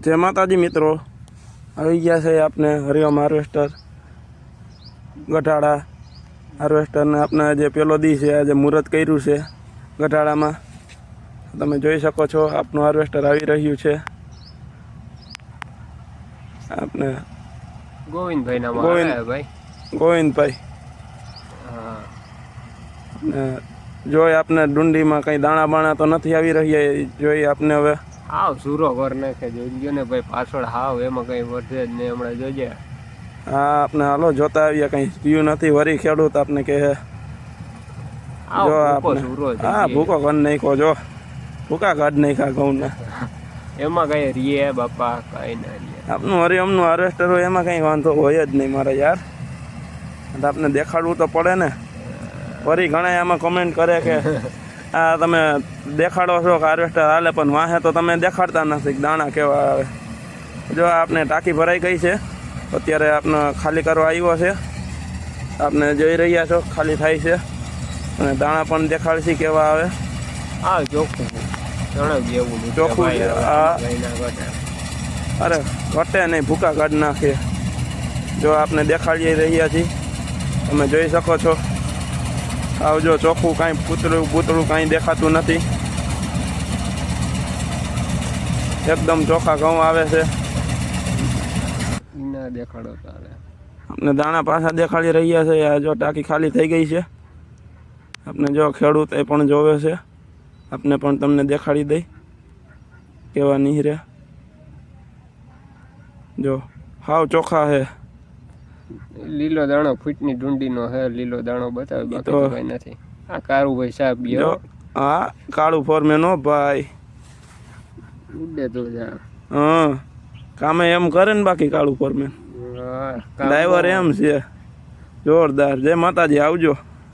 જય માતાજી મિત્રો, આવી ગયા છે આપણે હરિઓમ હાર્વેસ્ટર ગઢાળા હાર્વેસ્ટરને આપણે જે પેલો દી છે આજે મુહૂર્ત કર્યું છે ગઢાળામાં. તમે જોઈ શકો છો આપનું હાર્વેસ્ટર આવી રહ્યું છે. આપણે ગોવિંદભાઈ જોઈ આપણે ડુંડીમાં કંઈ દાણા બાણા તો નથી આવી રહ્યા, જોઈ આપણે હવે હાવ સુરો કર નાખે જોઈજો ને ભાઈ, પાછળ હાવ એમાં કઈ વધે જ નહીં. હમણાં જોજે. હા આપણે હાલો જોતા આવીએ, કઈ પીયું નથી. વરી ખેડૂત આપણે કહે જો આપણે હા ભૂકો ઘર નાખ્યો, જો ભૂકા કાઢ નાખ્યા ઘઉં ને એમાં કઈ રીએ બાપા, કઈ ના રીએ. આપનું હરિઓમનું હાર્વેસ્ટર હોય એમાં કઈ વાંધો હોય જ નહીં મારા યાર. આપણે દેખાડવું તો પડે ને. વરી ઘણા આમાં કમેન્ટ કરે કે આ તમે દેખાડો છો કે હાર્વેસ્ટર હાલે, પણ વાહે તો તમે દેખાડતા નથી દાણા કેવા આવે. જો આપણે ટાંકી ભરાઈ ગઈ છે, અત્યારે આપણે ખાલી કરવા આવ્યો છે. આપણે જોઈ રહ્યા છો ખાલી થાય છે, અને દાણા પણ દેખાડશી કેવા આવે. હા ચોખ્ખું ચોખ્ખું છે. હા અરે ઘટે નહીં, ભૂકા કાઢી નાખીએ. જો આપણે દેખાડી રહ્યા છીએ, તમે જોઈ શકો છો. આવજો ચોખ્ખું, કાંઈ પૂતળું કાંઈ દેખાતું નથી. એકદમ ચોખ્ખા ઘઉં આવે છે. દેખાડો તારે આપણે દાણા પાછા દેખાડી રહ્યા છે. આ જો ટાંકી ખાલી થઈ ગઈ છે. આપણે જો ખેડૂત એ પણ જોવે છે, આપણે પણ તમને દેખાડી દઈ કેવા નીહરે. જો હાવ ચોખ્ખા છે. લીલો દાણો ફૂટની ડુંડીનો હે, લીલો દાણો બતાવે, બાકી તો કઈ નથી. આ કાળું ભાઈ સાહેબ જો હા કાળું ફોરમેન હો ભાઈ, ઉડે તો જા. હા કામે એમ કરે ને, બાકી કાળું ફોરમેન ડ્રાઈવર એમ છે જોરદાર. જય માતાજી, આવજો.